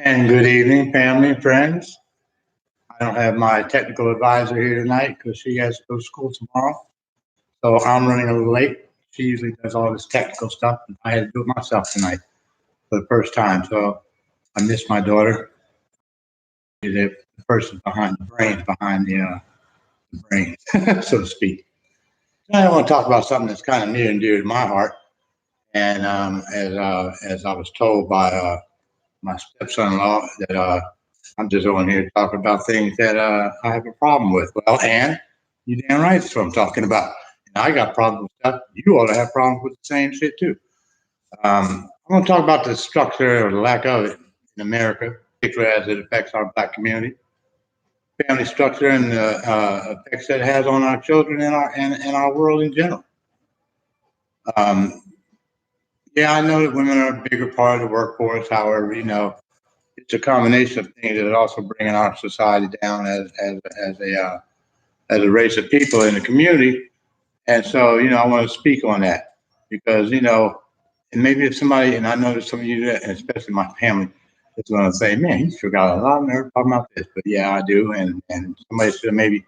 And good evening, family and friends. I don't have my technical advisor here tonight because she has to go to school tomorrow. So I'm running a little late. She usually does all this technical stuff, and I had to do it myself tonight for the first time. So I miss my daughter. She's the person behind the brains, behind the brains, so to speak. Tonight I want to talk about something that's kind of near and dear to my heart. And as I was told by my stepson-in-law that I'm just on here talking about things that I have a problem with. Well, and you damn right that's what I'm talking about. And I got problems with stuff. You ought to have problems with the same shit too. I'm going to talk about the structure or the lack of it in America, particularly as it affects our black community, family structure, and the effects that it has on our children and our world in general. Um, yeah, I know that women are a bigger part of the workforce. However, it's a combination of things that are also bringing our society down as a race of people in the community. And so, I want to speak on that because, and maybe if somebody, and I know that some of you, and especially my family, is going to say, man, you sure got a lot of nerve talking about this. But yeah, I do. And somebody should have maybe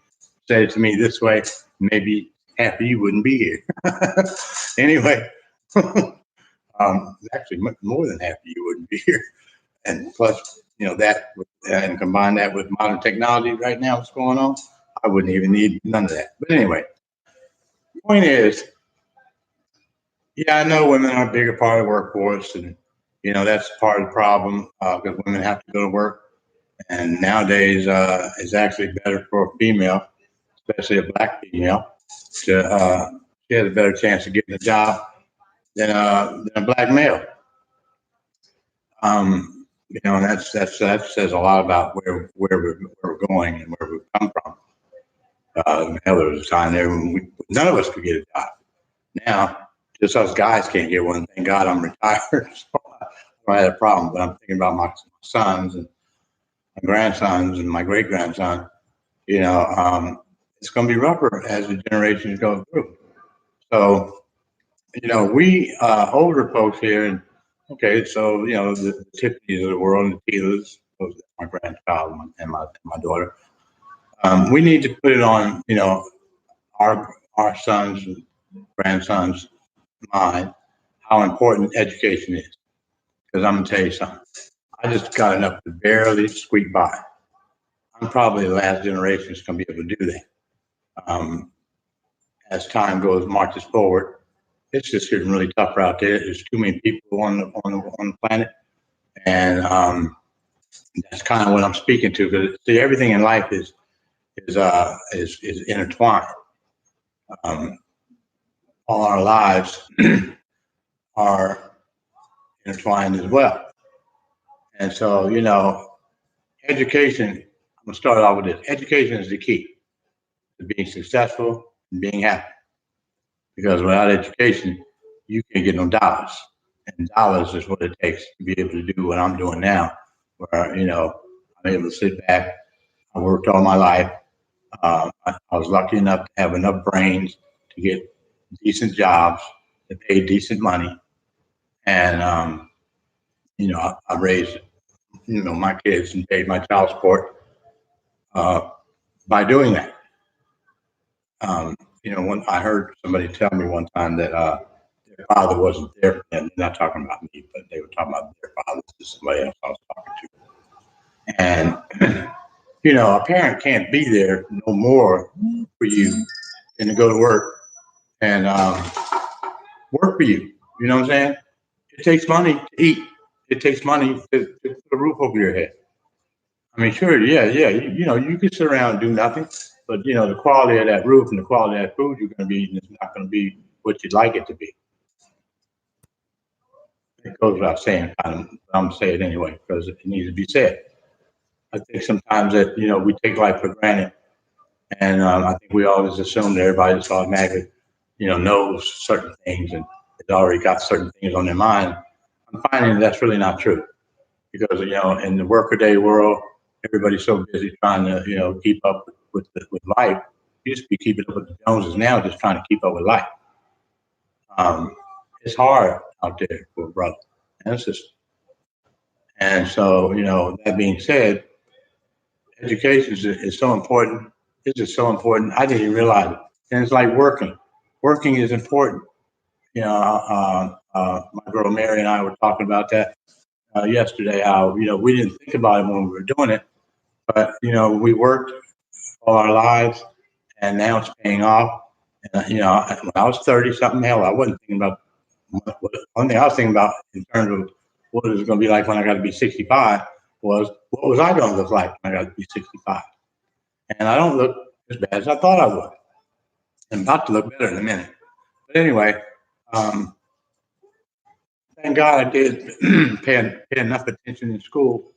said it to me this way, maybe half of you wouldn't be here. Anyway, actually, much more than half of you wouldn't be here. And plus, that and combine that with modern technology right now, what's going on, I wouldn't even need none of that. But anyway, the point is, yeah, I know women are a bigger part of the workforce, and that's part of the problem because women have to go to work, and nowadays it's actually better for a female, especially a black female, to she has a better chance of getting a job than a black male. And that says a lot about where we're going and where we've come from. Hell, there was a time there when none of us could get a job. Now, just us guys can't get one. Thank God I'm retired, so I don't have a problem. But I'm thinking about my sons and my grandsons and my great grandson. It's going to be rougher as the generations go through. So, we older folks here, and okay, so the Tiffany's of the world and the Tilas, those are my grandchild and my daughter. We need to put it on, our sons and grandsons' mind how important education is. Because I'm gonna tell you something. I just got enough to barely squeak by. I'm probably the last generation that's gonna be able to do that. Um, as time goes marches forward, it's just getting really tougher out there. There's too many people on the planet, and that's kind of what I'm speaking to. Because see, everything in life is intertwined. Um, all our lives are intertwined as well. And so, education, I'm gonna start off with this. Education is the key to being successful and being happy. Because without education, you can't get no dollars. And dollars is what it takes to be able to do what I'm doing now, where, I'm able to sit back. I worked all my life. I was lucky enough to have enough brains to get decent jobs that pay decent money. And, I raised, my kids and paid my child support uh, by doing that. When I heard somebody tell me one time that their father wasn't there for them, not talking about me, but they were talking about their father to somebody else I was talking to. And, a parent can't be there no more for you than to go to work and work for you. You know what I'm saying? It takes money to eat. It takes money to put a roof over your head. I mean, sure, yeah. You can sit around and do nothing, but the quality of that roof and the quality of that food you're going to be eating is not going to be what you'd like it to be. It goes without saying, but I'm going to say it anyway because it needs to be said. I think sometimes that we take life for granted, and I think we always assume that everybody just automatically knows certain things and has already got certain things on their mind. I'm finding that's really not true because in the workaday world, everybody's so busy trying to keep up with life. You used to be keeping up with the Joneses, now just trying to keep up with life. It's hard out there for a brother and a sister, And so, that being said, education is so important. It's just so important. I didn't even realize it. And it's like working. Working is important. My girl Mary and I were talking about that yesterday. How we didn't think about it when we were doing it, but we worked all our lives, and now it's paying off. And when I was 30 something, hell, I wasn't thinking about. One thing I was thinking about in terms of what is it going to be like when I got to be 65 was what was I going to look like when I got to be 65? And I don't look as bad as I thought I would. I'm about to look better in a minute. But anyway, um, thank God I did pay enough attention in school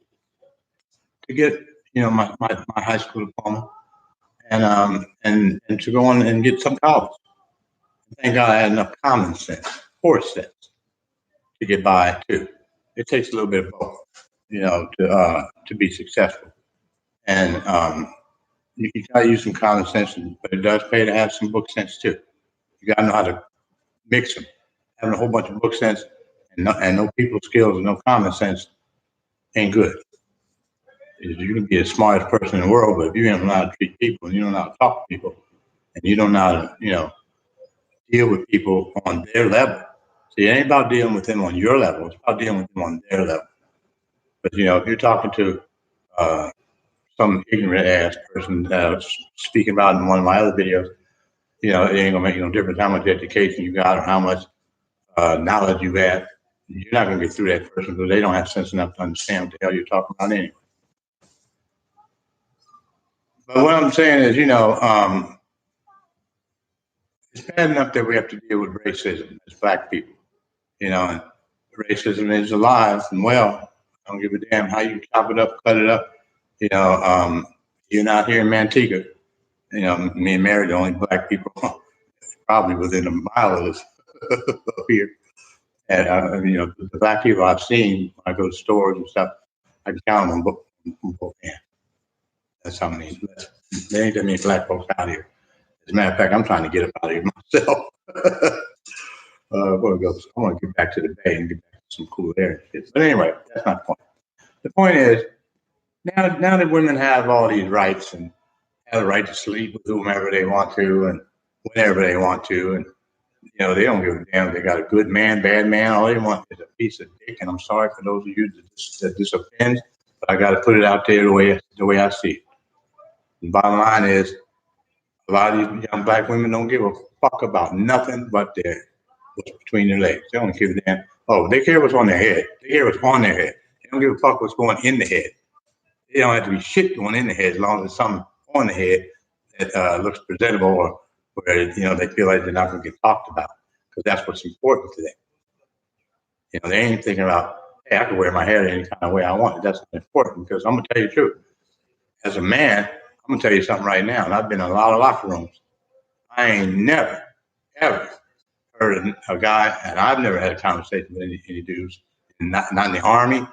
to get my high school diploma and to go on and get some college. Thank God I had enough common sense, horse sense, to get by too. It takes a little bit of both, to be successful. And you gotta use some common sense, but it does pay to have some book sense too. You gotta know how to mix them. Having a whole bunch of book sense and no people skills and no common sense ain't good. You can be the smartest person in the world, but if you don't know how to treat people and you don't know how to talk to people and you don't know how to, deal with people on their level. See, it ain't about dealing with them on your level. It's about dealing with them on their level. But if you're talking to some ignorant ass person speaking about in one of my other videos, it ain't gonna make no difference how much education you got or how much knowledge you have. You're not gonna get through that person because they don't have sense enough to understand what the hell you're talking about anyway. But what I'm saying is, it's bad enough that we have to deal with racism as black people, and racism is alive and well. I don't give a damn how you chop it up, cut it up. You're not here in Manteca. Me and Mary, the only black people probably within a mile of us up here. And the black people I've seen when I go to stores and stuff, I can count them on both hands. That's how many. There ain't that many black folks out here. As a matter of fact, I'm trying to get up out of here myself. I want to get back to the bay and get back to some cool air and shit. But anyway, that's not the point. The point is, now that women have all these rights and have the right to sleep with whomever they want to and whenever they want to, and they don't give a damn if they got a good man, bad man. All they want is a piece of dick. And I'm sorry for those of you that this offends, but I got to put it out there the way I see it. The bottom line is, a lot of these young black women don't give a fuck about nothing but what's between their legs. They don't give a damn. Oh, they care what's on their head. They care what's on their head. They don't give a fuck what's going in the head. They don't have to be shit going in the head as long as there's something on the head that looks presentable or where they feel like they're not going to get talked about because that's what's important to them. They ain't thinking about, hey, I can wear my hair any kind of way I want. That's not important because I'm gonna tell you the truth. As a man, I'm gonna tell you something right now, and I've been in a lot of locker rooms. I ain't never, ever heard a guy, and I've never had a conversation with any dudes, not in the army,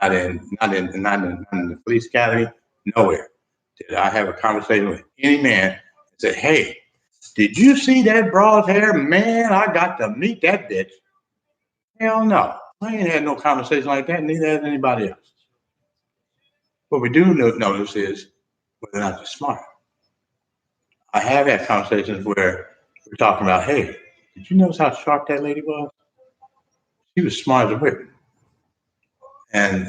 not in the police academy, nowhere did I have a conversation with any man and say, hey, did you see that broad hair? Man, I got to meet that bitch. Hell no. I ain't had no conversation like that, neither has anybody else. What we do notice is whether or not they're smart. I have had conversations where we're talking about, hey, did you notice how sharp that lady was? She was smart as a whip. And,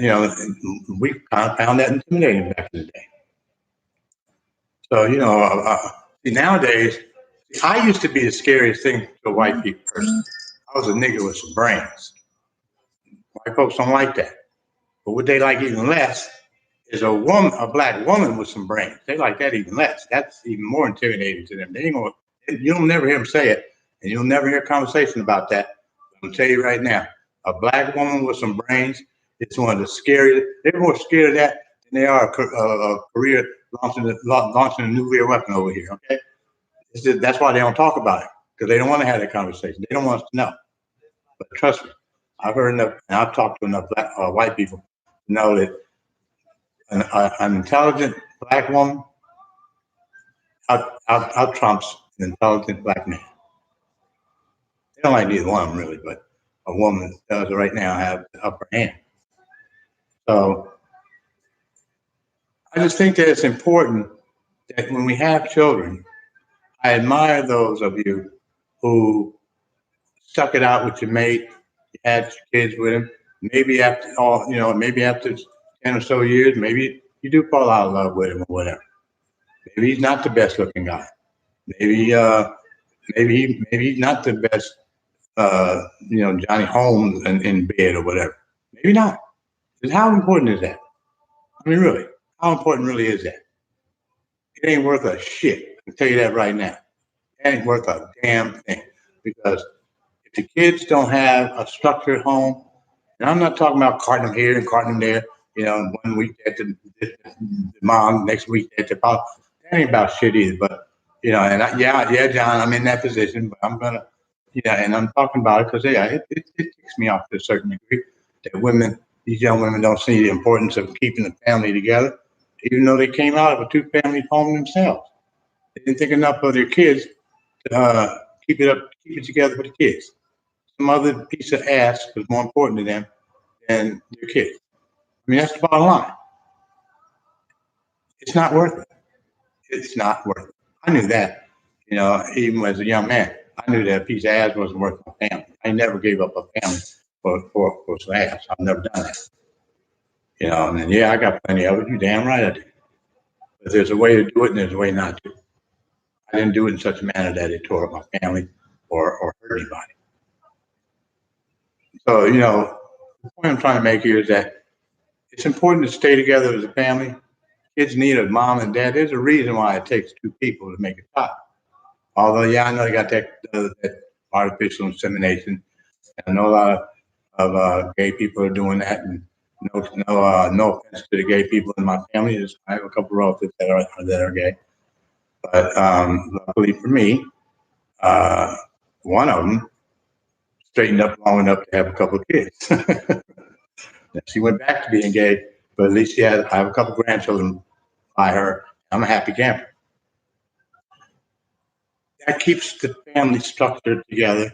we kind of found that intimidating back in the day. So, nowadays, I used to be the scariest thing to a white people person. I was a nigga with some brains. White folks don't like that. But what they like even less is a black woman with some brains. They like that even less. That's even more intimidating to them. You'll never hear them say it, and you'll never hear a conversation about that. I'm gonna tell you right now, a black woman with some brains, it's one of the scariest. They're more scared of that than they are a Korea launching a nuclear weapon over here. Okay, that's why they don't talk about it because they don't want to have that conversation. They don't want us to know. But trust me, I've heard enough, and I've talked to enough white people to know that an intelligent black woman out trumps an intelligent black man. They don't like neither one of them really, but a woman does right now have the upper hand. So I just think that it's important that when we have children, I admire those of you who stuck it out with your mate, you had your kids with him. Maybe after all, maybe after 10 or so years, maybe you do fall out of love with him or whatever. Maybe he's not the best looking guy. Maybe maybe he's not the best Johnny Holmes in bed or whatever. Maybe not. Because how important is that? I mean, really, how important really is that? It ain't worth a shit. I can tell you that right now. It ain't worth a damn thing. Because if the kids don't have a structured home, and I'm not talking about carting them here and carting them there, one week at the mom, next week at the pop. That ain't about shit either. But, yeah, John, I'm in that position, but I'm going to, and I'm talking about it because, yeah, it ticks me off to a certain degree that these young women don't see the importance of keeping the family together, even though they came out of a two-family home themselves. They didn't think enough of their kids to keep it together for the kids. Some other piece of ass was more important to them than their kids. I mean, that's the bottom line. It's not worth it. It's not worth it. I knew that, even as a young man. I knew that a piece of ass wasn't worth my family. I never gave up a family for some ass. I've never done that. And yeah, I got plenty of it. You damn right I did. But there's a way to do it and there's a way not to. I didn't do it in such a manner that it tore up my family or hurt anybody. So, the point I'm trying to make here is that it's important to stay together as a family. Kids need a mom and dad. There's a reason why it takes two people to make a child. Although, yeah, I know you got that artificial insemination. I know a lot of gay people are doing that, and no offense to the gay people in my family. I have a couple of relatives that are gay, but luckily for me, one of them straightened up long enough to have a couple of kids. She went back to being gay, but at least I have a couple of grandchildren by her. I'm a happy camper. That keeps the family structured together.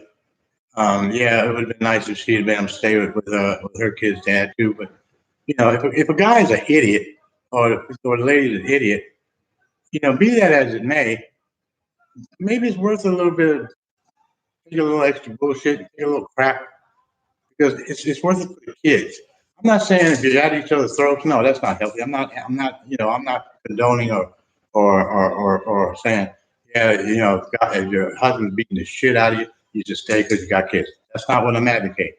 Yeah, it would have been nice if she had been able to stay with her kid's dad too. But if a guy's an idiot or the lady's an idiot, be that as it may, maybe it's worth a little bit of take a little extra bullshit, take a little crap because it's worth it for the kids. I'm not saying if you're at each other's throats, no, that's not healthy. I'm not condoning or saying, yeah, if your husband's beating the shit out of you, you just stay because you got kids. That's not what I'm advocating.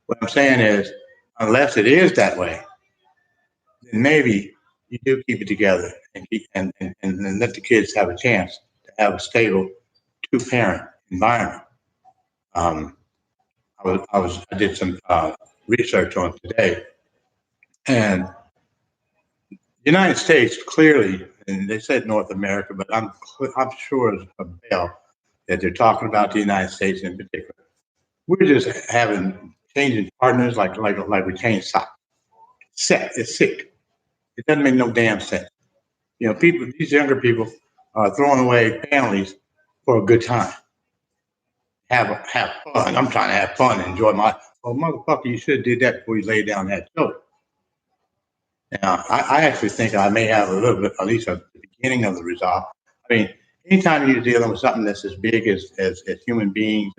What I'm saying is, unless it is that way, then maybe you do keep it together and let the kids have a chance to have a stable two-parent environment. I did some research on it today, and the United States clearly, and they said North America, but I'm sure as a bell that they're talking about the United States in particular. We're just changing partners like we change socks. It's sick. It doesn't make no damn sense. These younger people are throwing away families for a good time. Have fun. I'm trying to have fun and enjoy my. Oh, motherfucker, you should have did that before you laid down that children. Now, I actually think I may have a little bit, at least at the beginning of the resolve. I mean, anytime you're dealing with something that's as big as human beings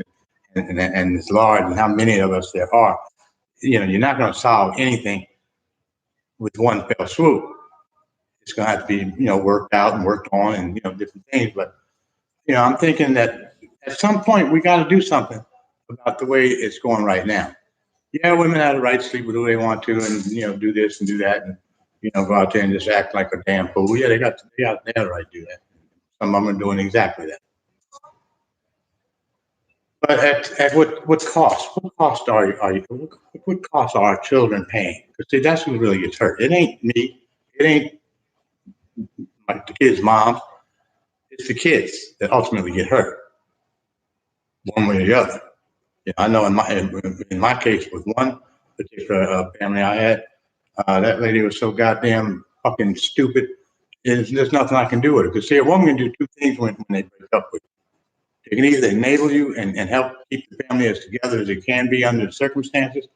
and as large and how many of us there are, you're not going to solve anything with one fell swoop. It's going to have to be, worked out and worked on and, different things. But, I'm thinking that at some point we got to do something about the way it's going right now. Yeah, women have the right to sleep with who they want to and, do this and do that and, go out there and just act like a damn fool. Yeah, they have the right to do that. Some of them are doing exactly that. But at what cost? What cost what cost are our children paying? Because see, that's who really gets hurt. It ain't me. It ain't like the kids' moms. It's the kids that ultimately get hurt, one way or the other. I know in my case with one particular family I had, that lady was so goddamn fucking stupid. There's nothing I can do with it. Because see, a woman can do two things when they break up with you. They can either enable you and help keep the family as together as it can be under the circumstances,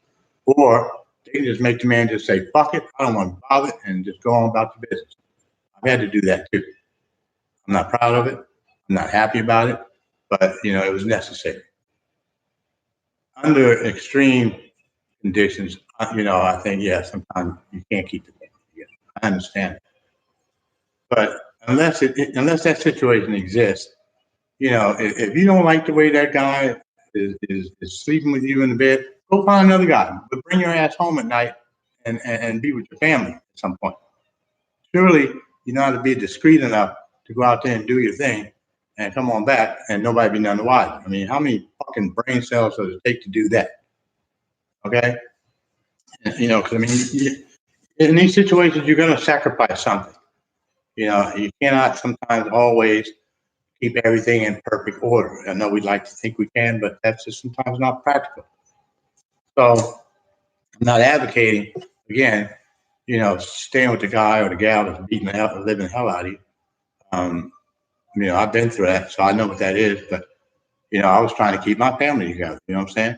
or They can just make the man just say, fuck it, I don't want to bother, and just go on about the business. I've had to do that too. I'm not proud of it. I'm not happy about it, but it was necessary. Under extreme conditions, I think, yeah, sometimes you can't keep the family together. I understand. But unless that situation exists, if you don't like the way that guy is sleeping with you in the bed, go find another guy. But bring your ass home at night and be with your family at some point. Surely you know how to be discreet enough to go out there and do your thing and come on back and nobody be none the wiser. I mean, how many fucking brain cells does it take to do that? Okay? Because I mean, in these situations, you're going to sacrifice something. You cannot sometimes always keep everything in perfect order. I know we'd like to think we can, but that's just sometimes not practical. So I'm not advocating, again, staying with the guy or the gal that's beating the living hell out of you. I've been through that, so I know what that is. But I was trying to keep my family together. You know what I'm saying?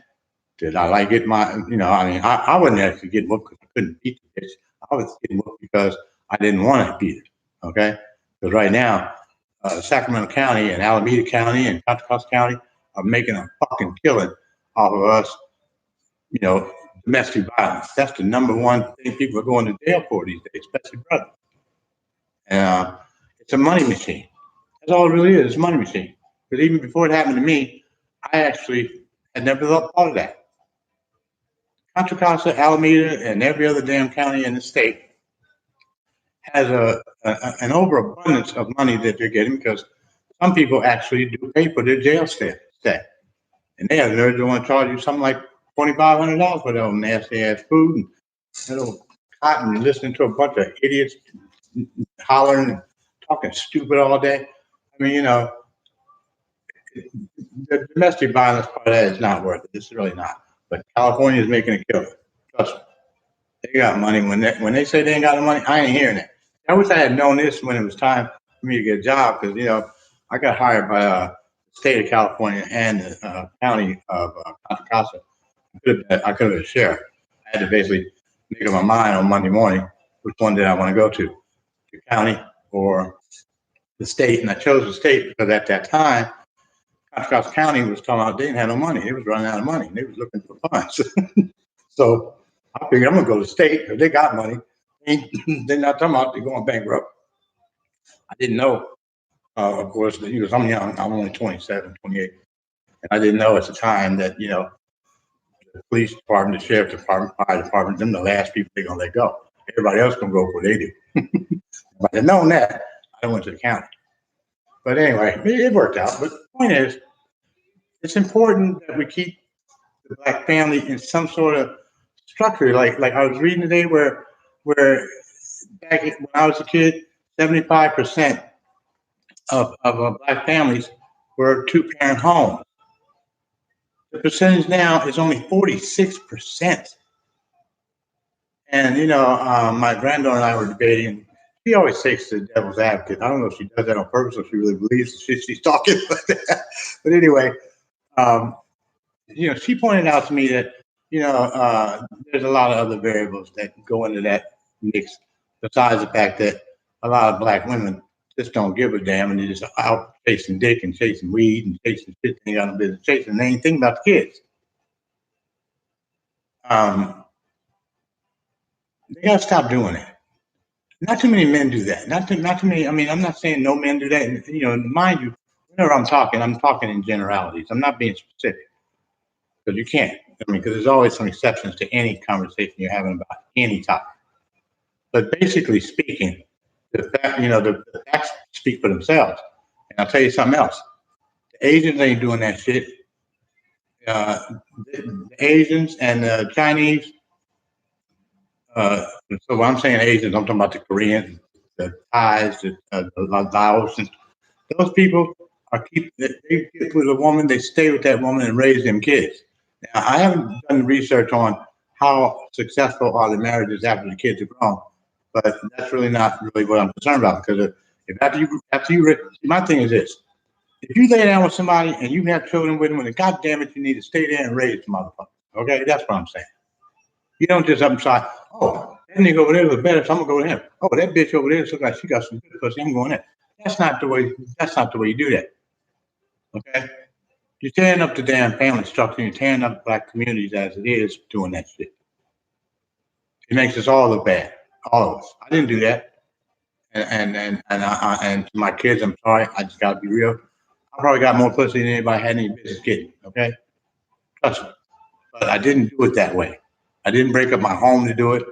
Did I like it? I wasn't actually getting whooped because I couldn't beat the bitch. I was getting whooped because I didn't want to beat it. Okay? Because right now, Sacramento County and Alameda County and Contra Costa County are making a fucking killing off of us. Domestic violence. That's the number one thing people are going to jail for these days, especially brothers. And it's a money machine. That's all it really is. It's a money machine. Because even before it happened to me, I actually had never thought of that. Contra Costa, Alameda, and every other damn county in the state has an overabundance of money that they're getting because some people actually do pay for their jail stay. And they have nerve to want to charge you something like $2,500 for their nasty ass food and little cotton and listening to a bunch of idiots hollering and talking stupid all day. I mean, the domestic violence part of that is not worth it. It's really not. But California is making a killing. Trust me. They got money. When they say they ain't got the money, I ain't hearing it. I wish I had known this when it was time for me to get a job because, I got hired by the state of California and the county of Contra Costa. I could have been a sheriff. I had to basically make up my mind on Monday morning which one did I want to go to, the county or the state. And I chose the state because at that time, Contra Costa County was talking about they didn't have no money. They was running out of money. They was looking for funds. So I figured I'm going to go to the state because they got money. They're not talking about they're going bankrupt. I didn't know, of course, because I'm young. I'm only 27, 28. And I didn't know at the time that, the police department, the sheriff's department, fire department, them the last people they're going to let go. Everybody else going to go for what they do. If I had known that, I went to the county. But anyway, it worked out. But the point is, it's important that we keep the Black family in some sort of structure. Like I was reading today where back when I was a kid, 75% of Black families were two-parent homes. The percentage now is only 46%. And, my granddaughter and I were debating. She always takes the devil's advocate. I don't know if she does that on purpose or if she really believes she's talking. But anyway, she pointed out to me that, there's a lot of other variables that go into that mix besides the fact that a lot of Black women just don't give a damn and they're just out chasing dick and chasing weed and chasing shit they got no business chasing. They ain't thinking about the kids. They gotta stop doing that. Not too many men do that. Not too many. I mean, I'm not saying no men do that. And, mind you, whenever I'm talking in generalities. I'm not being specific because you can't. I mean, because there's always some exceptions to any conversation you're having about any topic. But basically speaking, the facts speak for themselves. And I'll tell you something else. The Asians ain't doing that shit. The Asians and the Chinese. So when I'm saying Asians, I'm talking about the Koreans, the Thais, the Laos, those people they get with a woman, they stay with that woman and raise them kids. Now, I haven't done research on how successful are the marriages after the kids are grown, but that's really not really what I'm concerned about because if after you my thing is this: if you lay down with somebody and you have children with them, then God damn it, you need to stay there and raise the motherfucker. Okay, that's what I'm saying. You don't just up and say, oh, that nigga over there was better, so I'm gonna go to him. Oh, that bitch over there looks like she got some good pussy, I'm going there. That's not the way. That's not the way you do that. Okay, you're tearing up the damn family structure. You're tearing up black communities as it is doing that shit. It makes us all look bad, all of us. I didn't do that, and to my kids, I'm sorry. I just gotta be real. I probably got more pussy than anybody had any business getting. Okay, trust me. But I didn't do it that way. I didn't break up my home to do it.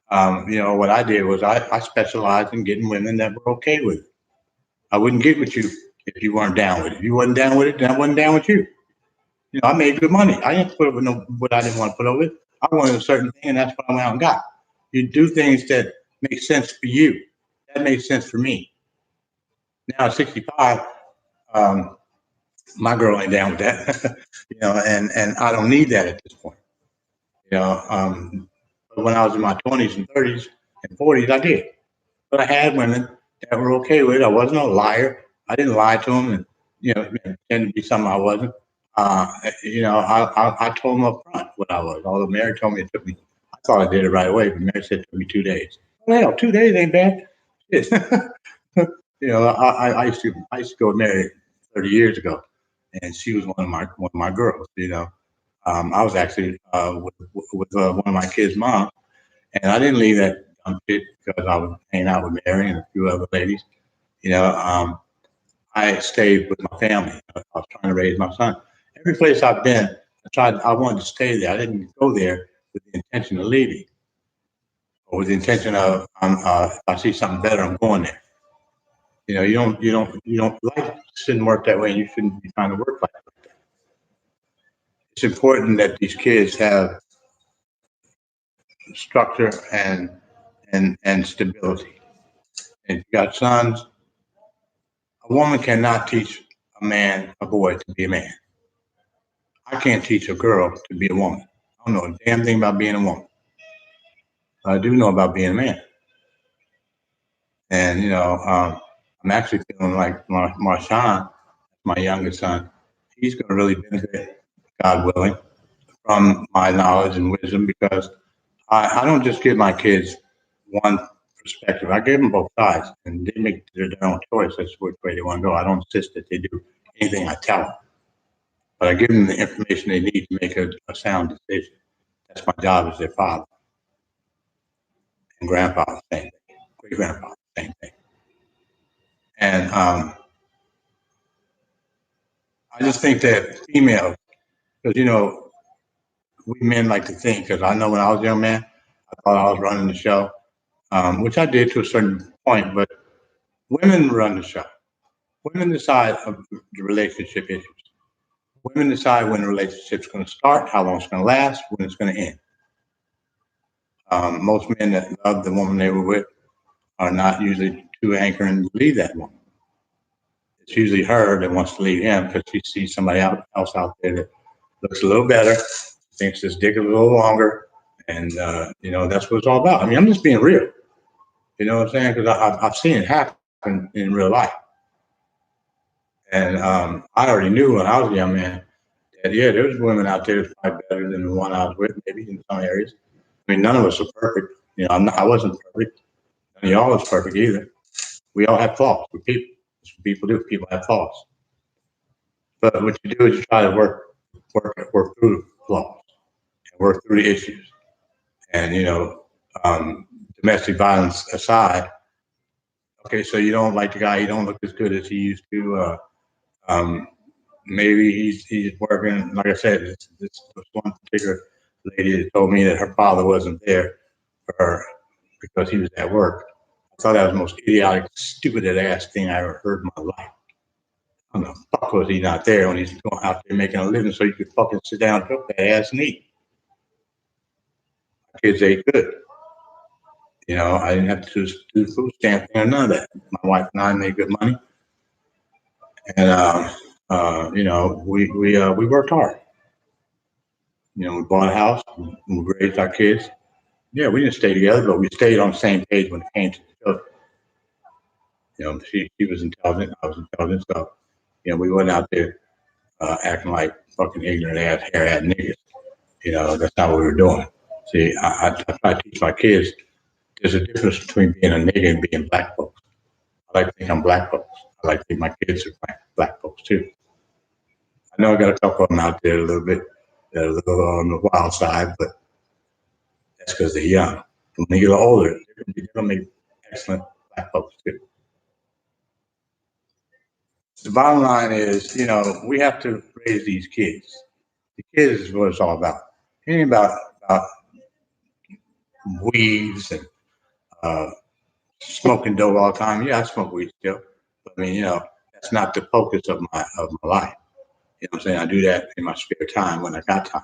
What I did was I specialized in getting women that were okay with it. I wouldn't get with you if you weren't down with it. If you wasn't down with it, then I wasn't down with you. I made good money. I didn't put up with no what I didn't want to put up with. I wanted a certain thing, and that's what I went out and got. You do things that make sense for you. That made sense for me. Now at 65, my girl ain't down with that. And I don't need that at this point. But when I was in my 20s and 30s and 40s, I did. But I had women that were okay with it. I wasn't a liar. I didn't lie to them and, pretend to be something I wasn't. I told them up front what I was. Although Mary told me it took me, I thought I did it right away, but Mary said it took me 2 days. Well, 2 days ain't bad. I used to go with Mary 30 years ago, and she was one of my girls. I was actually with one of my kids' moms, and I didn't leave that dumb shit because I was hanging out with Mary and a few other ladies. I stayed with my family. I was trying to raise my son. Every place I've been, I wanted to stay there. I didn't go there with the intention of leaving, or with the intention of, if I see something better, I'm going there. Life shouldn't work that way, and you shouldn't be trying to work like that. It's important that these kids have structure and stability. And if you got sons, a woman cannot teach a boy to be a man. I can't teach a girl to be a woman. I don't know a damn thing about being a woman. But I do know about being a man. And, I'm actually feeling like Marshawn, my youngest son, he's going to really benefit, God willing, from my knowledge and wisdom, because I don't just give my kids one perspective. I give them both sides, and they make their own choice as to which way they want to go. I don't insist that they do anything I tell them, but I give them the information they need to make a sound decision. That's my job as their father. And grandfather, same thing. Great grandfather, same thing. And I just think that females, because we men like to think, because I know when I was a young man, I thought I was running the show, which I did to a certain point, but women run the show. Women decide of the relationship issues. Women decide when the relationship's going to start, how long it's going to last, when it's going to end. Most men that love the woman they were with are not usually too anchoring to leave that woman. It's usually her that wants to leave him because she sees somebody else out there that looks a little better, thinks his dick is a little longer, and that's what it's all about. I mean, I'm just being real. You know what I'm saying? Because I've seen it happen in real life. And I already knew when I was a young man that, yeah, there was women out there that's probably better than the one I was with, maybe in some areas. I mean, none of us are perfect. I wasn't perfect. None of y'all was perfect either. We all have flaws. We're people. That's what people do. People have flaws. But what you do is you try to work through the flaws and work through the issues. And, domestic violence aside, okay, so you don't like the guy, he don't look as good as he used to. Maybe he's working. Like I said, this one particular lady that told me that her father wasn't there for her because he was at work. I thought that was the most idiotic, stupid ass thing I ever heard in my life. How the fuck was he not there when he's going out there making a living so you could fucking sit down, cook that ass and eat? My kids ate good. I didn't have to do the food stamp thing or none of that. My wife and I made good money, and we worked hard. We bought a house, we raised our kids. Yeah, we didn't stay together, but we stayed on the same page when it came to the children. She was intelligent, I was intelligent, so we went out there acting like fucking ignorant ass hair hat niggas. That's not what we were doing. See, I try to teach my kids there's a difference between being a nigger and being black folks. I like to think I'm black folks. I like to think my kids are black folks too. I know I got a couple of them out there a little bit, that are a little on the wild side, but that's because they're young. When they get older, they're going to make excellent black folks too. The bottom line is, we have to raise these kids. The kids is what it's all about. It ain't about weeds and smoking dope all the time. Yeah, I smoke weed still, but I mean, that's not the focus of my life. You know what I'm saying? I do that in my spare time when I got time.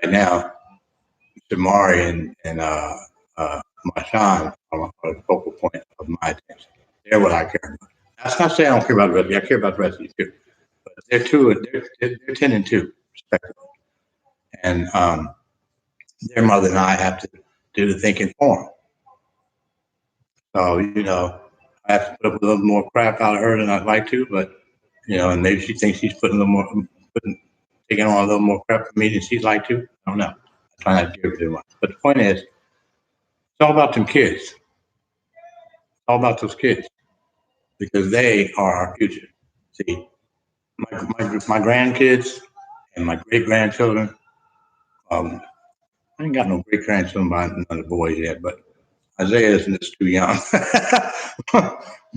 Right now, Damari and Marshawn are the focal point of my attention. They're what I care about. That's not saying I don't care about the rest of you. I care about the rest of you too. But they're 10 and 2, respectively. And their mother and I have to do the thinking for them. So, I have to put up a little more crap out of her than I'd like to, but, and maybe she thinks she's taking on a little more crap from me than she'd like to. I don't know. I try not to give her too much. But the point is, it's all about them kids. It's all about those kids because they are our future. See, my grandkids and my great grandchildren. I ain't got no great grandchildren by none of the boys yet, but Isaiah isn't just too young.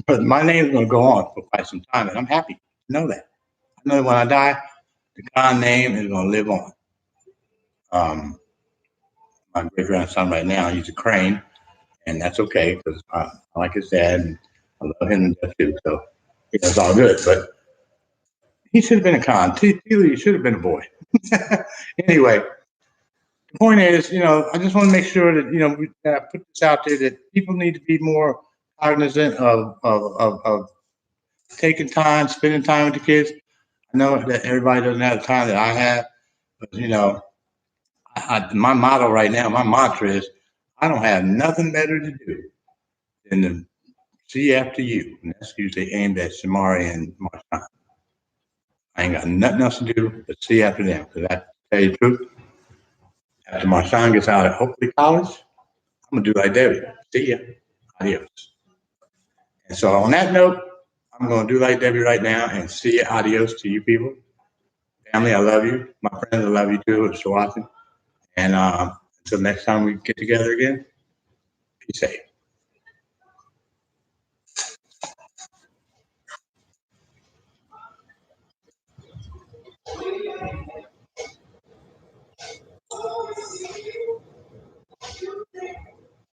But my name's going to go on for quite some time, and I'm happy to know that. I know that when I die, the Khan name is going to live on. My great grandson right now, he's a Crane, and that's okay because I like his dad, and I love him to death too. So it's all good. But he should have been a Khan. He should have been a boy. Anyway, the point is, I just want to make sure that we put this out there that people need to be more cognizant of taking time, spending time with the kids. I know that everybody doesn't have the time that I have, but my motto right now, my mantra is, I don't have nothing better to do than to see after you, and that's usually aimed at Shamari and Marshawn. I ain't got nothing else to do but see after them, because I tell you the truth, after Marshawn gets out of hopefully college, I'm gonna do like Debbie. See ya, adios. And so on that note, I'm gonna do like Debbie right now and see ya, adios to you people. Family, I love you. My friends, I love you too. It's so awesome. And until next time we get together again, be safe.